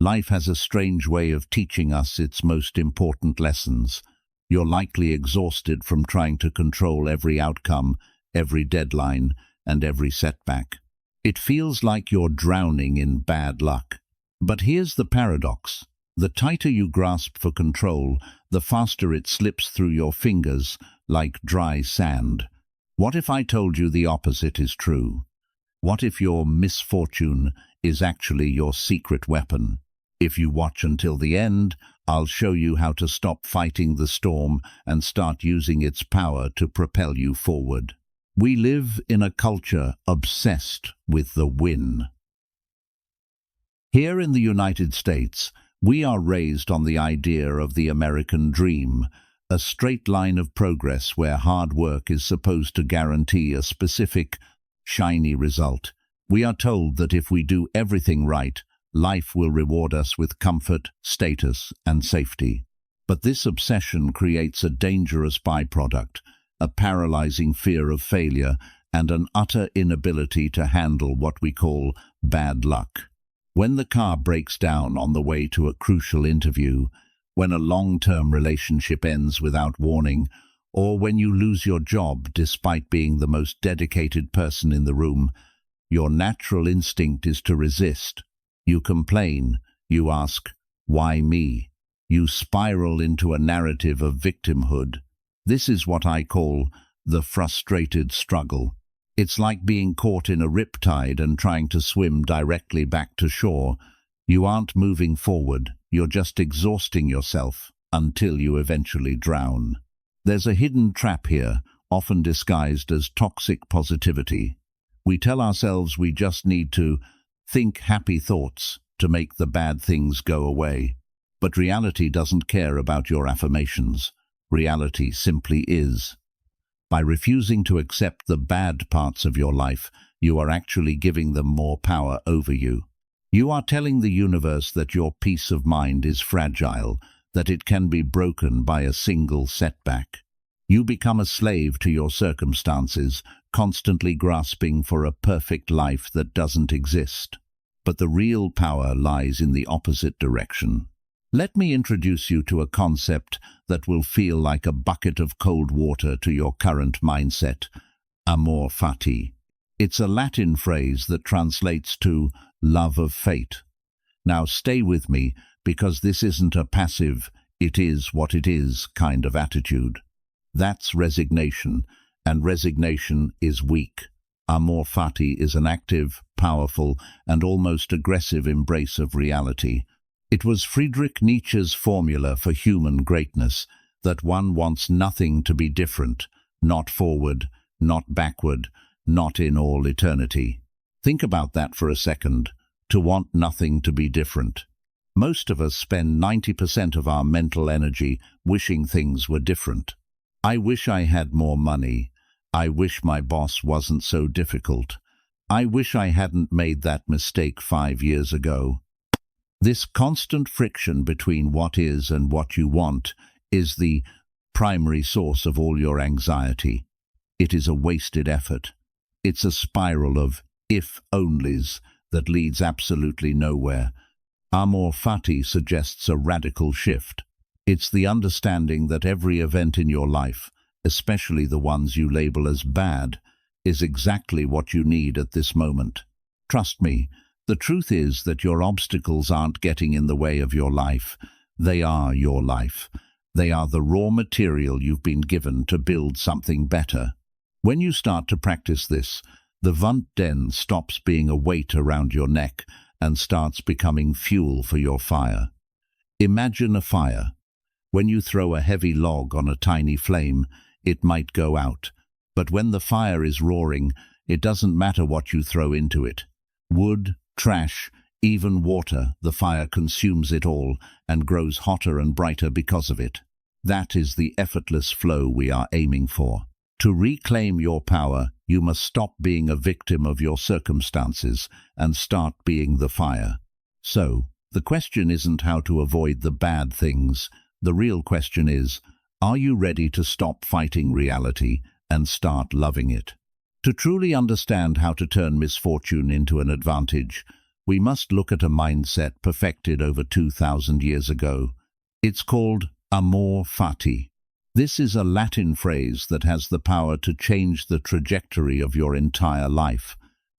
Life has a strange way of teaching us its most important lessons. You're likely exhausted from trying to control every outcome, every deadline, and every setback. It feels like you're drowning in bad luck. But here's the paradox. The tighter you grasp for control, the faster it slips through your fingers like dry sand. What if I told you the opposite is true? What if your misfortune is actually your secret weapon? If you watch until the end, I'll show you how to stop fighting the storm and start using its power to propel you forward. We live in a culture obsessed with the win. Here in the United States, we are raised on the idea of the American dream, a straight line of progress where hard work is supposed to guarantee a specific, shiny result. We are told that if we do everything right, life will reward us with comfort, status, and safety. But this obsession creates a dangerous byproduct, a paralyzing fear of failure, and an utter inability to handle what we call bad luck. When the car breaks down on the way to a crucial interview, when a long-term relationship ends without warning, or when you lose your job despite being the most dedicated person in the room, your natural instinct is to resist. You complain, you ask, "Why me?" You spiral into a narrative of victimhood. This is what I call the frustrated struggle. It's like being caught in a riptide and trying to swim directly back to shore. You aren't moving forward, you're just exhausting yourself until you eventually drown. There's a hidden trap here, often disguised as toxic positivity. We tell ourselves we just need to think happy thoughts to make the bad things go away. But reality doesn't care about your affirmations. Reality simply is. By refusing to accept the bad parts of your life, you are actually giving them more power over you. You are telling the universe that your peace of mind is fragile, that it can be broken by a single setback. You become a slave to your circumstances, constantly grasping for a perfect life that doesn't exist. But the real power lies in the opposite direction. Let me introduce you to a concept that will feel like a bucket of cold water to your current mindset: Amor Fati. It's a Latin phrase that translates to love of fate. Now stay with me, because this isn't a passive, it is what it is kind of attitude. That's resignation, and resignation is weak. Amor Fati is an active, powerful, and almost aggressive embrace of reality. It was Friedrich Nietzsche's formula for human greatness, that one wants nothing to be different, not forward, not backward, not in all eternity. Think about that for a second, to want nothing to be different. Most of us spend 90% of our mental energy wishing things were different. I wish I had more money. I wish my boss wasn't so difficult. I wish I hadn't made that mistake 5 years ago. This constant friction between what is and what you want is the primary source of all your anxiety. It is a wasted effort. It's a spiral of if-onlys that leads absolutely nowhere. Amor Fati suggests a radical shift. It's the understanding that every event in your life, especially the ones you label as bad, is exactly what you need at this moment. Trust me, the truth is that your obstacles aren't getting in the way of your life. They are your life. They are the raw material you've been given to build something better. When you start to practice this, the Wand den stops being a weight around your neck and starts becoming fuel for your fire. Imagine a fire. When you throw a heavy log on a tiny flame, it might go out. But when the fire is roaring, it doesn't matter what you throw into it. Wood, trash, even water, the fire consumes it all and grows hotter and brighter because of it. That is the effortless flow we are aiming for. To reclaim your power, you must stop being a victim of your circumstances and start being the fire. So, the question isn't how to avoid the bad things. The real question is, are you ready to stop fighting reality and start loving it? To truly understand how to turn misfortune into an advantage, we must look at a mindset perfected over 2,000 years ago. It's called Amor Fati. This is a Latin phrase that has the power to change the trajectory of your entire life,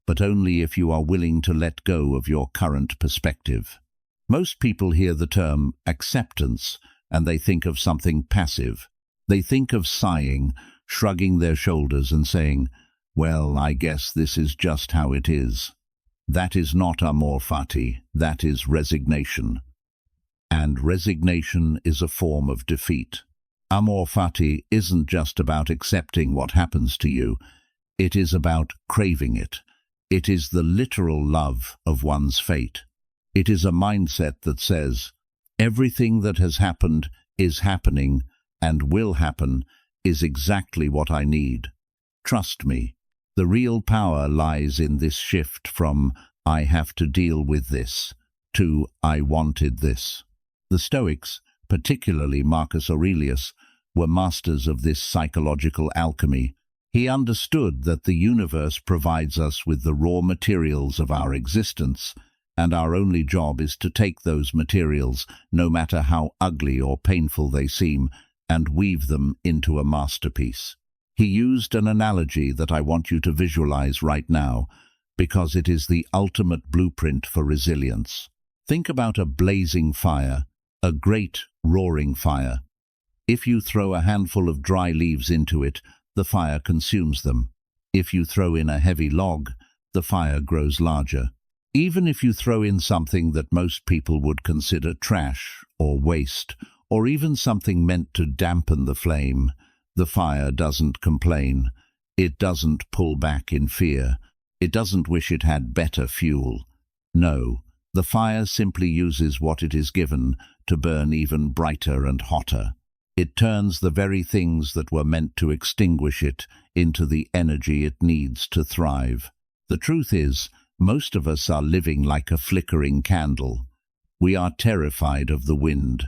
but only if you are willing to let go of your current perspective. Most people hear the term acceptance and they think of something passive. They think of sighing, shrugging their shoulders and saying, "Well, I guess this is just how it is." That is not Amor Fati, that is resignation. And resignation is a form of defeat. Amor Fati isn't just about accepting what happens to you, it is about craving it. It is the literal love of one's fate. It is a mindset that says, everything that has happened, is happening, and will happen, is exactly what I need. Trust me, the real power lies in this shift from "I have to deal with this" to "I wanted this." The Stoics, particularly Marcus Aurelius, were masters of this psychological alchemy. He understood that the universe provides us with the raw materials of our existence, and our only job is to take those materials, no matter how ugly or painful they seem, and weave them into a masterpiece. He used an analogy that I want you to visualize right now, because it is the ultimate blueprint for resilience. Think about a blazing fire, a great roaring fire. If you throw a handful of dry leaves into it, the fire consumes them. If you throw in a heavy log, the fire grows larger. Even if you throw in something that most people would consider trash or waste, or even something meant to dampen the flame, the fire doesn't complain. It doesn't pull back in fear. It doesn't wish it had better fuel. No, the fire simply uses what it is given to burn even brighter and hotter. It turns the very things that were meant to extinguish it into the energy it needs to thrive. The truth is, most of us are living like a flickering candle. We are terrified of the wind.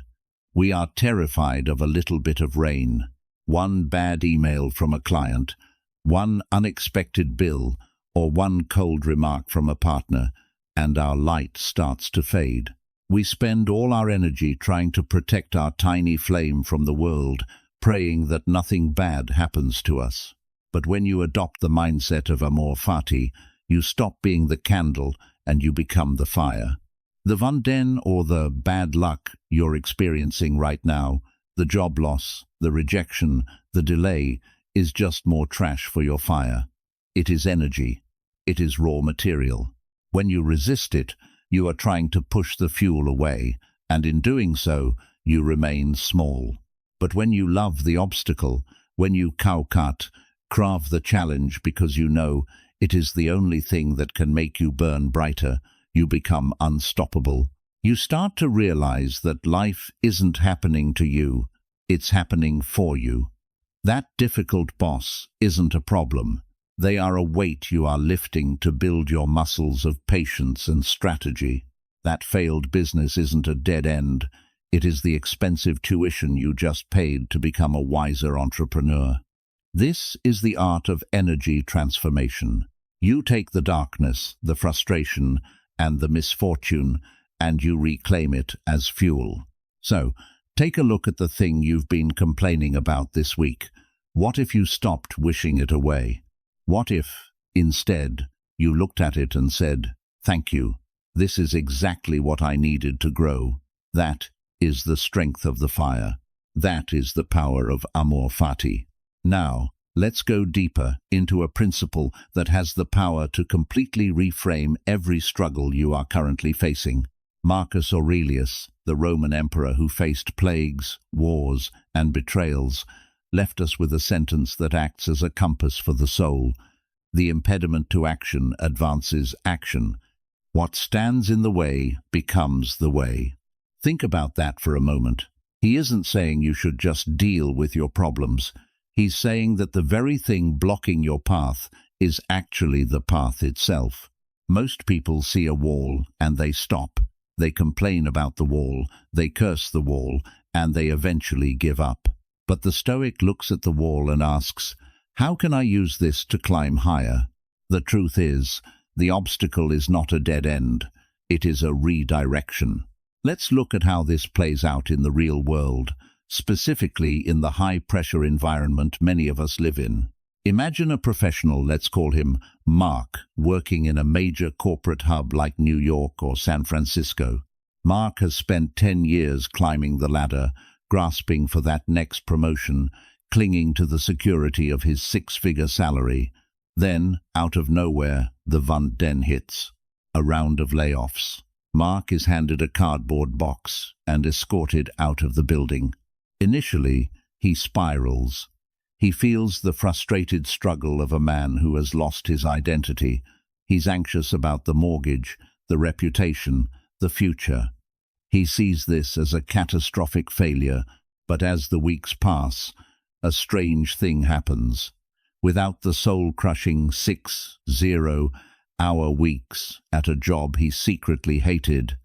We are terrified of a little bit of rain, one bad email from a client, one unexpected bill, or one cold remark from a partner, and our light starts to fade. We spend all our energy trying to protect our tiny flame from the world, praying that nothing bad happens to us. But when you adopt the mindset of Amor Fati, you stop being the candle and you become the fire. The Vunden or the bad luck you're experiencing right now, the job loss, the rejection, the delay, is just more trash for your fire. It is energy. It is raw material. When you resist it, you are trying to push the fuel away, and in doing so, you remain small. But when you love the obstacle, when you crave the challenge because you know it is the only thing that can make you burn brighter, you become unstoppable. You start to realize that life isn't happening to you, it's happening for you. That difficult boss isn't a problem. They are a weight you are lifting to build your muscles of patience and strategy. That failed business isn't a dead end. It is the expensive tuition you just paid to become a wiser entrepreneur. This is the art of energy transformation. You take the darkness, the frustration, and the misfortune, and you reclaim it as fuel. So, take a look at the thing you've been complaining about this week. What if you stopped wishing it away? What if, instead, you looked at it and said, "Thank you, this is exactly what I needed to grow"? That is the strength of the fire. That is the power of Amor Fati. Now, let's go deeper into a principle that has the power to completely reframe every struggle you are currently facing. Marcus Aurelius, the Roman emperor who faced plagues, wars, and betrayals, left us with a sentence that acts as a compass for the soul. The impediment to action advances action. What stands in the way becomes the way. Think about that for a moment. He isn't saying you should just deal with your problems. He's saying that the very thing blocking your path is actually the path itself. Most people see a wall and they stop. They complain about the wall, they curse the wall, and they eventually give up. But the Stoic looks at the wall and asks, "How can I use this to climb higher?" The truth is, the obstacle is not a dead end. It is a redirection. Let's look at how this plays out in the real world, specifically in the high-pressure environment many of us live in. Imagine a professional, let's call him Mark, working in a major corporate hub like New York or San Francisco. Mark has spent 10 years climbing the ladder, grasping for that next promotion, clinging to the security of his six-figure salary. Then, out of nowhere, the Vent Den hits. A round of layoffs. Mark is handed a cardboard box and escorted out of the building. Initially, he spirals. He feels the frustrated struggle of a man who has lost his identity. He's anxious about the mortgage, the reputation, the future. He sees this as a catastrophic failure, but as the weeks pass, a strange thing happens. Without the soul-crushing 6-0-hour weeks at a job he secretly hated,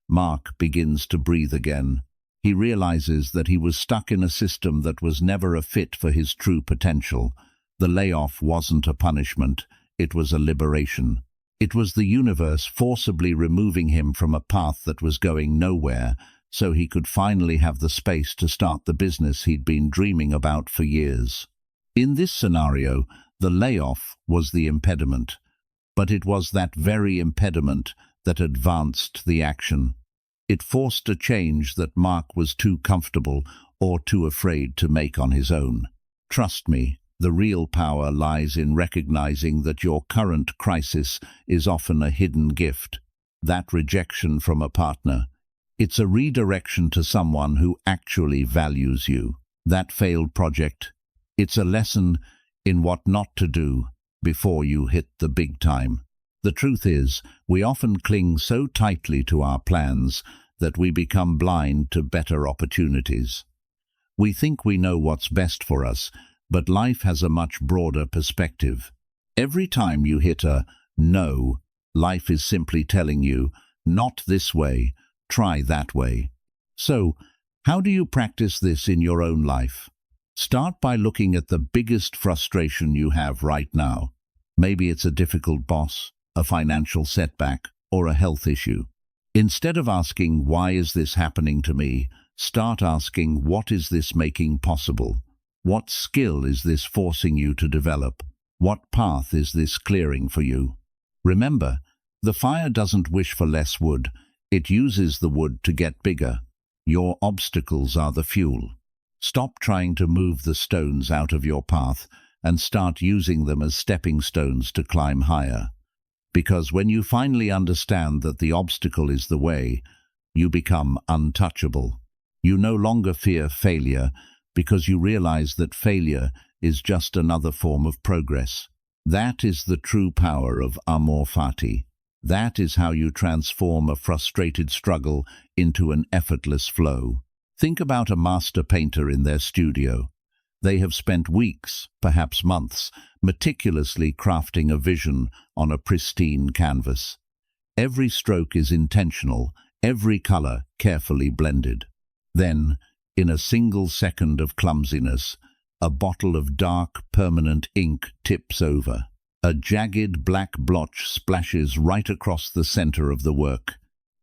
Mark begins to breathe again. He realizes that he was stuck in a system that was never a fit for his true potential. The layoff wasn't a punishment, it was a liberation. It was the universe forcibly removing him from a path that was going nowhere, so he could finally have the space to start the business he'd been dreaming about for years. In this scenario, the layoff was the impediment, but it was that very impediment that advanced the action. It forced a change that Mark was too comfortable or too afraid to make on his own. Trust me, the real power lies in recognizing that your current crisis is often a hidden gift. That rejection from a partner, it's a redirection to someone who actually values you. That failed project, it's a lesson in what not to do before you hit the big time. The truth is, we often cling so tightly to our plans that we become blind to better opportunities. We think we know what's best for us, but life has a much broader perspective. Every time you hit a no, life is simply telling you, not this way, try that way. So, how do you practice this in your own life? Start by looking at the biggest frustration you have right now. Maybe it's a difficult boss, a financial setback, or a health issue. Instead of asking, why is this happening to me, start asking, what is this making possible? What skill is this forcing you to develop? What path is this clearing for you? Remember, the fire doesn't wish for less wood. It uses the wood to get bigger. Your obstacles are the fuel. Stop trying to move the stones out of your path and start using them as stepping stones to climb higher. Because when you finally understand that the obstacle is the way, you become untouchable. You no longer fear failure because you realize that failure is just another form of progress. That is the true power of Amor Fati. That is how you transform a frustrated struggle into an effortless flow. Think about a master painter in their studio. They have spent weeks, perhaps months, meticulously crafting a vision on a pristine canvas. Every stroke is intentional, every color carefully blended. Then, in a single second of clumsiness, a bottle of dark, permanent ink tips over. A jagged black blotch splashes right across the center of the work.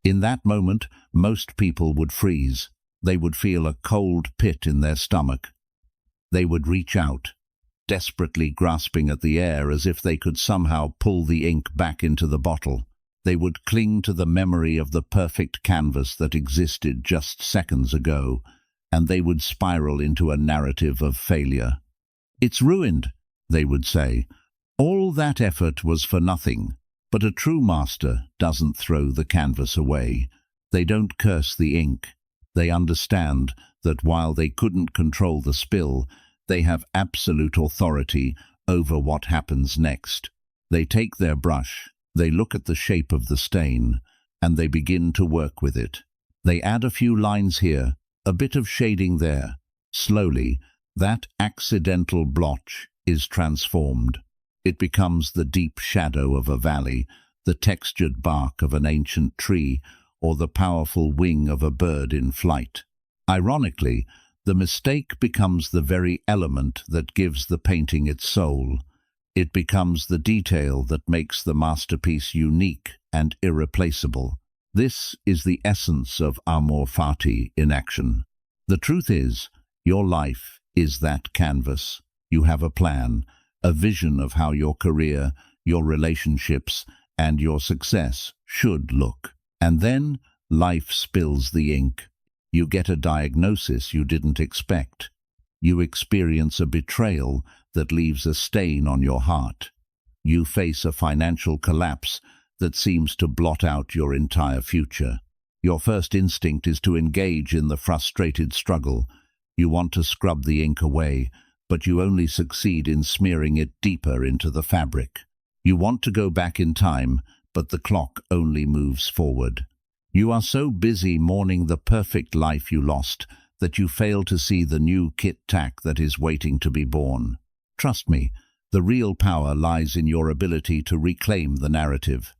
In that moment, most people would freeze. They would feel a cold pit in their stomach. They would reach out, desperately grasping at the air as if they could somehow pull the ink back into the bottle. They would cling to the memory of the perfect canvas that existed just seconds ago, and they would spiral into a narrative of failure. "It's ruined," they would say. "All that effort was for nothing." But a true master doesn't throw the canvas away. They don't curse the ink. They understand that while they couldn't control the spill, they have absolute authority over what happens next. They take their brush, they look at the shape of the stain, and they begin to work with it. They add a few lines here, a bit of shading there. Slowly, that accidental blotch is transformed. It becomes the deep shadow of a valley, the textured bark of an ancient tree, or the powerful wing of a bird in flight. Ironically, the mistake becomes the very element that gives the painting its soul. It becomes the detail that makes the masterpiece unique and irreplaceable. This is the essence of Amor Fati in action. The truth is, your life is that canvas. You have a plan, a vision of how your career, your relationships, and your success should look. And then life spills the ink. You get a diagnosis you didn't expect. You experience a betrayal that leaves a stain on your heart. You face a financial collapse that seems to blot out your entire future. Your first instinct is to engage in the frustrated struggle. You want to scrub the ink away, but you only succeed in smearing it deeper into the fabric. You want to go back in time, but the clock only moves forward. You are so busy mourning the perfect life you lost that you fail to see the new kit-tack that is waiting to be born. Trust me, the real power lies in your ability to reclaim the narrative.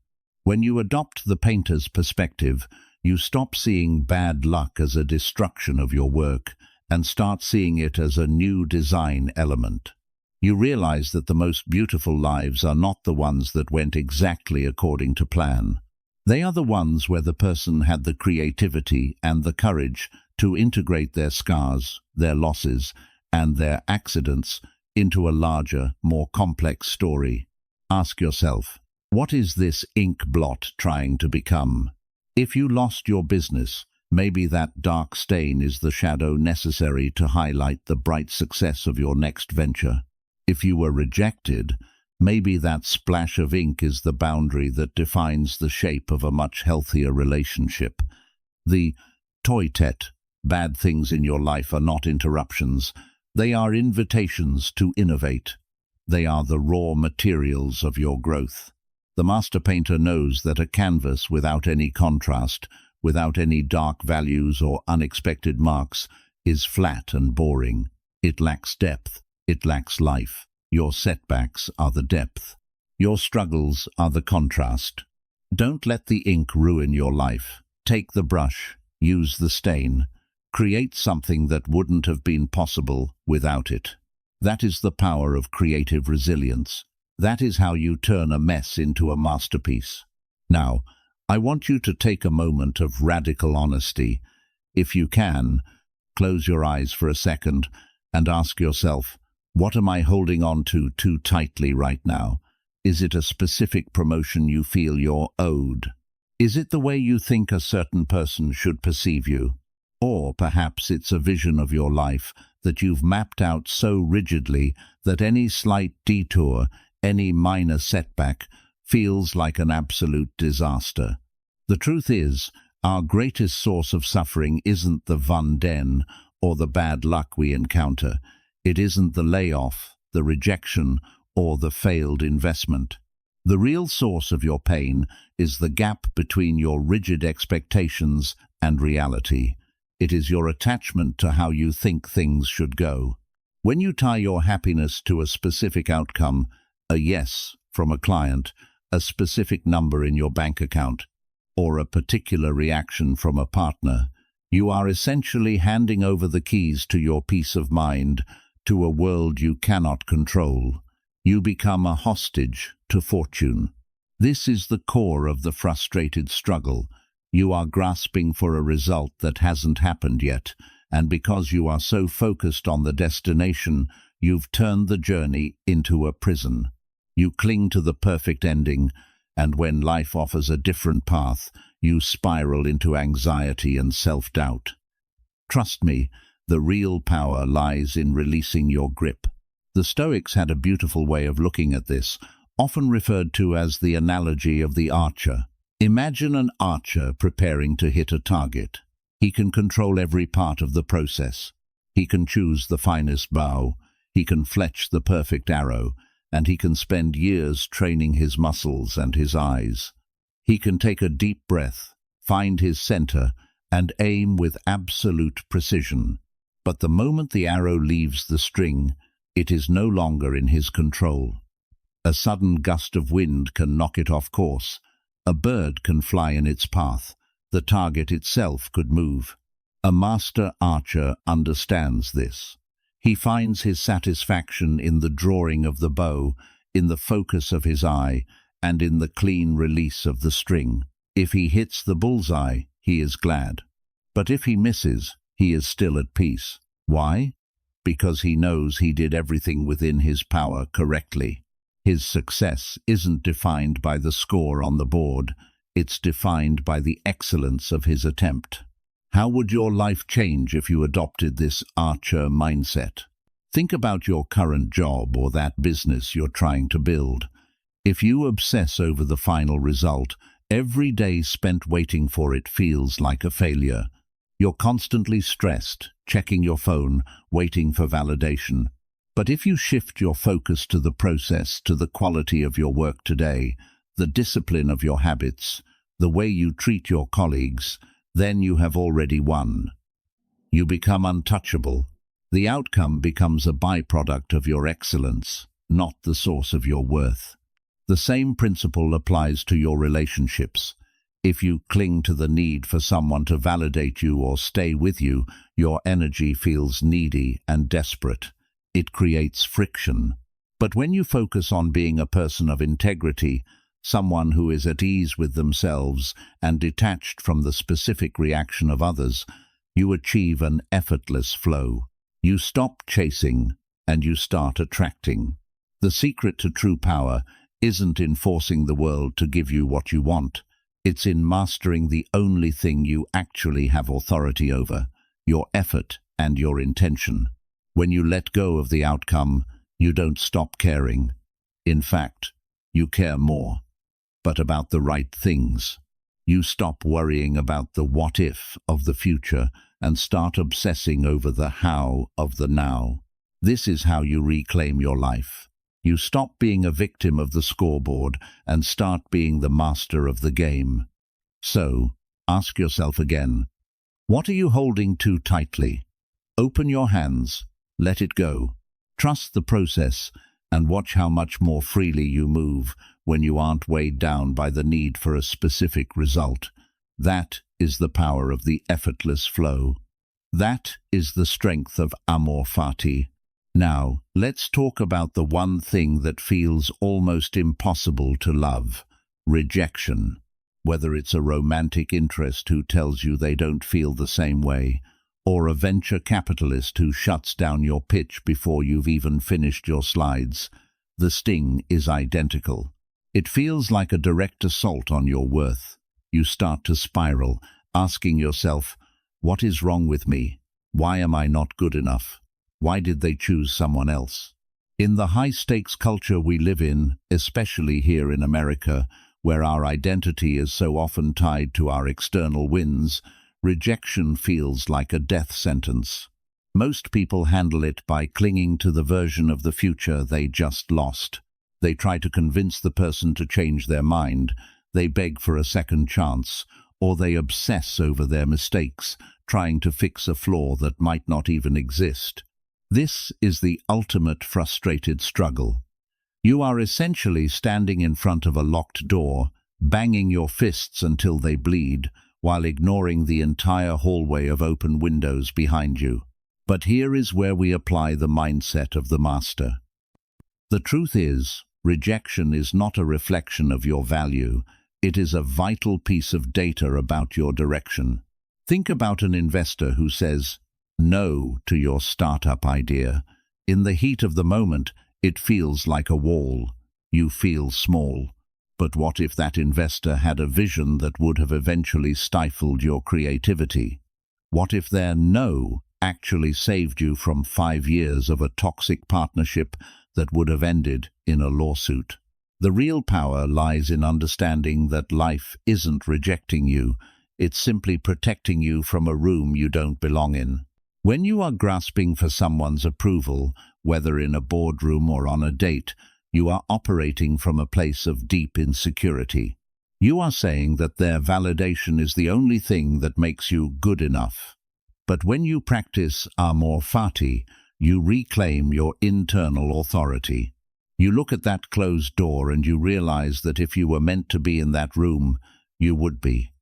When you adopt the painter's perspective, you stop seeing bad luck as a destruction of your work and start seeing it as a new design element. You realize that the most beautiful lives are not the ones that went exactly according to plan. They are the ones where the person had the creativity and the courage to integrate their scars, their losses, and their accidents into a larger, more complex story. Ask yourself, what is this ink blot trying to become? If you lost your business, maybe that dark stain is the shadow necessary to highlight the bright success of your next venture. If you were rejected, maybe that splash of ink is the boundary that defines the shape of a much healthier relationship. The toy-tet, bad things in your life are not interruptions. They are invitations to innovate. They are the raw materials of your growth. The master painter knows that a canvas without any contrast, without any dark values or unexpected marks, is flat and boring. It lacks depth. It lacks life. Your setbacks are the depth. Your struggles are the contrast. Don't let the ink ruin your life. Take the brush. Use the stain. Create something that wouldn't have been possible without it. That is the power of creative resilience. That is how you turn a mess into a masterpiece. Now, I want you to take a moment of radical honesty. If you can, close your eyes for a second and ask yourself, what am I holding on to too tightly right now? Is it a specific promotion you feel you're owed? Is it the way you think a certain person should perceive you? Or perhaps it's a vision of your life that you've mapped out so rigidly that any slight detour, any minor setback, feels like an absolute disaster. The truth is, our greatest source of suffering isn't the Van Den or the bad luck we encounter. It isn't the layoff, the rejection, or the failed investment. The real source of your pain is the gap between your rigid expectations and reality. It is your attachment to how you think things should go. When you tie your happiness to a specific outcome, a yes from a client, a specific number in your bank account, or a particular reaction from a partner, you are essentially handing over the keys to your peace of mind to a world you cannot control. You become a hostage to fortune. This is the core of the frustrated struggle. You are grasping for a result that hasn't happened yet, and because you are so focused on the destination, you've turned the journey into a prison. You cling to the perfect ending, and when life offers a different path, you spiral into anxiety and self-doubt. Trust me, the real power lies in releasing your grip. The Stoics had a beautiful way of looking at this, often referred to as the analogy of the archer. Imagine an archer preparing to hit a target. He can control every part of the process. He can choose the finest bow, he can fletch the perfect arrow, and he can spend years training his muscles and his eyes. He can take a deep breath, find his center, and aim with absolute precision. But the moment the arrow leaves the string, it is no longer in his control. A sudden gust of wind can knock it off course. A bird can fly in its path. The target itself could move. A master archer understands this. He finds his satisfaction in the drawing of the bow, in the focus of his eye, and in the clean release of the string. If he hits the bullseye, he is glad. But if he misses, he is still at peace. Why? Because he knows he did everything within his power correctly. His success isn't defined by the score on the board, it's defined by the excellence of his attempt. How would your life change if you adopted this archer mindset? Think about your current job or that business you're trying to build. If you obsess over the final result, every day spent waiting for it feels like a failure. You're constantly stressed, checking your phone, waiting for validation. But if you shift your focus to the process, to the quality of your work today, the discipline of your habits, the way you treat your colleagues, then you have already won. You become untouchable. The outcome becomes a byproduct of your excellence, not the source of your worth. The same principle applies to your relationships. If you cling to the need for someone to validate you or stay with you, your energy feels needy and desperate. It creates friction. But when you focus on being a person of integrity, someone who is at ease with themselves and detached from the specific reaction of others, you achieve an effortless flow. You stop chasing and you start attracting. The secret to true power isn't in forcing the world to give you what you want. It's in mastering the only thing you actually have authority over, your effort and your intention. When you let go of the outcome, you don't stop caring. In fact, you care more, but about the right things. You stop worrying about the what if of the future and start obsessing over the how of the now. This is how you reclaim your life. You stop being a victim of the scoreboard and start being the master of the game. So, ask yourself again, what are you holding too tightly? Open your hands, let it go. Trust the process and watch how much more freely you move when you aren't weighed down by the need for a specific result. That is the power of the effortless flow. That is the strength of Amor Fati. Now, let's talk about the one thing that feels almost impossible to love: rejection. Whether it's a romantic interest who tells you they don't feel the same way, or a venture capitalist who shuts down your pitch before you've even finished your slides, the sting is identical. It feels like a direct assault on your worth. You start to spiral, asking yourself, what is wrong with me? Why am I not good enough? Why did they choose someone else? In the high-stakes culture we live in, especially here in America, where our identity is so often tied to our external wins, rejection feels like a death sentence. Most people handle it by clinging to the version of the future they just lost. They try to convince the person to change their mind, they beg for a second chance, or they obsess over their mistakes, trying to fix a flaw that might not even exist. This is the ultimate frustrated struggle. You are essentially standing in front of a locked door, banging your fists until they bleed, while ignoring the entire hallway of open windows behind you. But here is where we apply the mindset of the master. The truth is, rejection is not a reflection of your value. It is a vital piece of data about your direction. Think about an investor who says no to your startup idea. In the heat of the moment, it feels like a wall. You feel small. But what if that investor had a vision that would have eventually stifled your creativity? What if their no actually saved you from 5 years of a toxic partnership that would have ended in a lawsuit? The real power lies in understanding that life isn't rejecting you. It's simply protecting you from a room you don't belong in. When you are grasping for someone's approval, whether in a boardroom or on a date, you are operating from a place of deep insecurity. You are saying that their validation is the only thing that makes you good enough. But when you practice Amor Fati, you reclaim your internal authority. You look at that closed door and you realize that if you were meant to be in that room, you would be.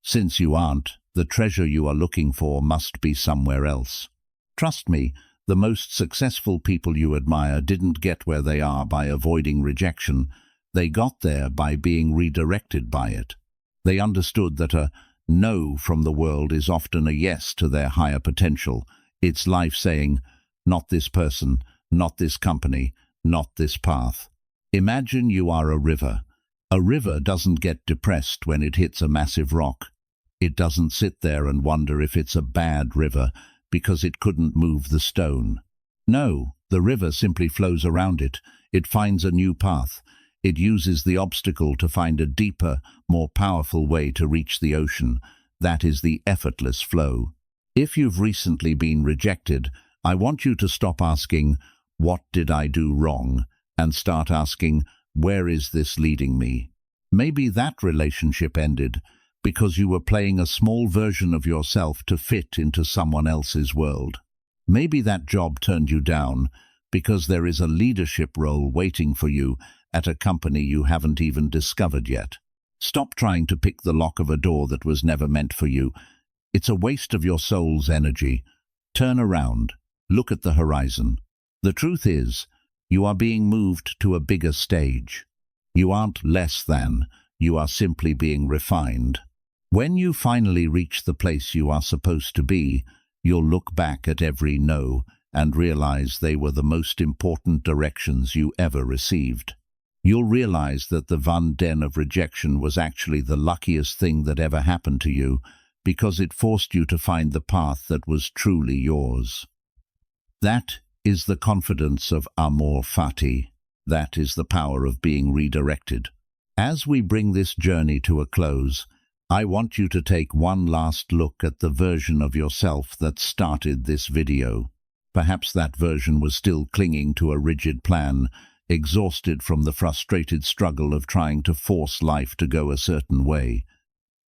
Since you aren't, the treasure you are looking for must be somewhere else. Trust me, the most successful people you admire didn't get where they are by avoiding rejection. They got there by being redirected by it. They understood that a no from the world is often a yes to their higher potential. It's life saying, not this person, not this company, not this path. Imagine you are a river. A river doesn't get depressed when it hits a massive rock. It doesn't sit there and wonder if it's a bad river because it couldn't move the stone. No, the river simply flows around it. It finds a new path. It uses the obstacle to find a deeper, more powerful way to reach the ocean. That is the effortless flow. If you've recently been rejected, I want you to stop asking, "What did I do wrong?" and start asking, "Where is this leading me?" Maybe that relationship ended because you were playing a small version of yourself to fit into someone else's world. Maybe that job turned you down because there is a leadership role waiting for you at a company you haven't even discovered yet. Stop trying to pick the lock of a door that was never meant for you. It's a waste of your soul's energy. Turn around. Look at the horizon. The truth is, you are being moved to a bigger stage. You aren't less than. You are simply being refined. When you finally reach the place you are supposed to be, you'll look back at every no and realize they were the most important directions you ever received. You'll realize that the Van Den of rejection was actually the luckiest thing that ever happened to you because it forced you to find the path that was truly yours. That is the confidence of Amor Fati. That is the power of being redirected. As we bring this journey to a close, I want you to take one last look at the version of yourself that started this video. Perhaps that version was still clinging to a rigid plan, exhausted from the frustrated struggle of trying to force life to go a certain way.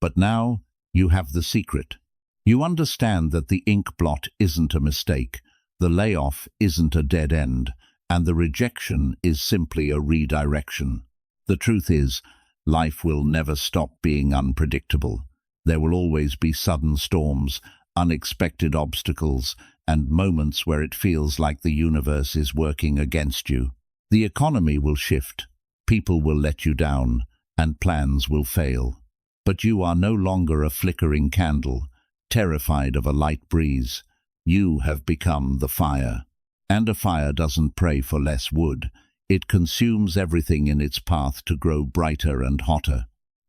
But now you have the secret. You understand that the ink blot isn't a mistake, the layoff isn't a dead end, and the rejection is simply a redirection. The truth is, life will never stop being unpredictable. There will always be sudden storms, unexpected obstacles, and moments where it feels like the universe is working against you. The economy will shift, people will let you down, and plans will fail. But you are no longer a flickering candle, terrified of a light breeze. You have become the fire. And a fire doesn't pray for less wood. It consumes everything in its path to grow brighter and hotter.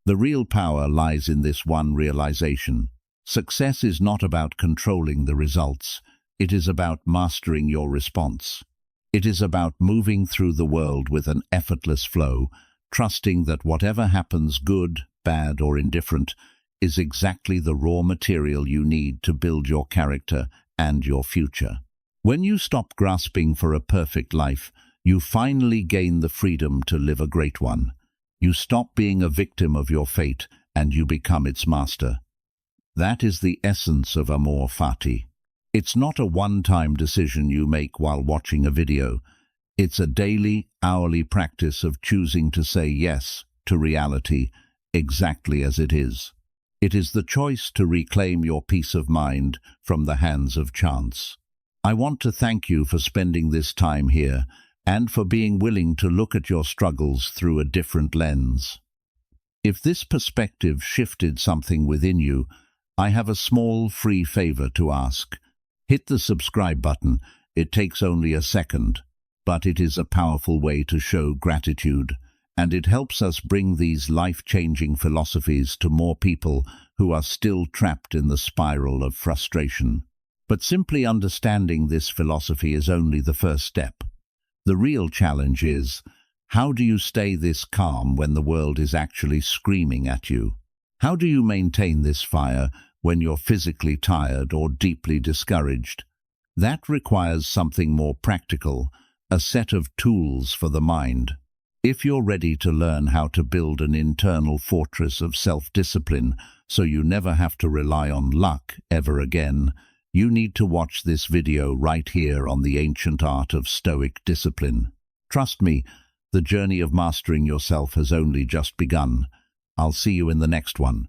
The real power lies in this one realization. Success is not about controlling the results. It is about mastering your response. It is about moving through the world with an effortless flow, trusting that whatever happens, good, bad, or indifferent, is exactly the raw material you need to build your character and your future. When you stop grasping for a perfect life, you finally gain the freedom to live a great one. You stop being a victim of your fate and you become its master. That is the essence of Amor Fati. It's not a one-time decision you make while watching a video. It's a daily, hourly practice of choosing to say yes to reality exactly as it is. It is the choice to reclaim your peace of mind from the hands of chance. I want to thank you for spending this time here and for being willing to look at your struggles through a different lens. If this perspective shifted something within you, I have a small free favor to ask. Hit the subscribe button. It takes only a second, but it is a powerful way to show gratitude, and it helps us bring these life-changing philosophies to more people who are still trapped in the spiral of frustration. But simply understanding this philosophy is only the first step. The real challenge is, how do you stay this calm when the world is actually screaming at you? How do you maintain this fire when you're physically tired or deeply discouraged? That requires something more practical, a set of tools for the mind. If you're ready to learn how to build an internal fortress of self-discipline so you never have to rely on luck ever again, you need to watch this video right here on the ancient art of Stoic discipline. Trust me, the journey of mastering yourself has only just begun. I'll see you in the next one.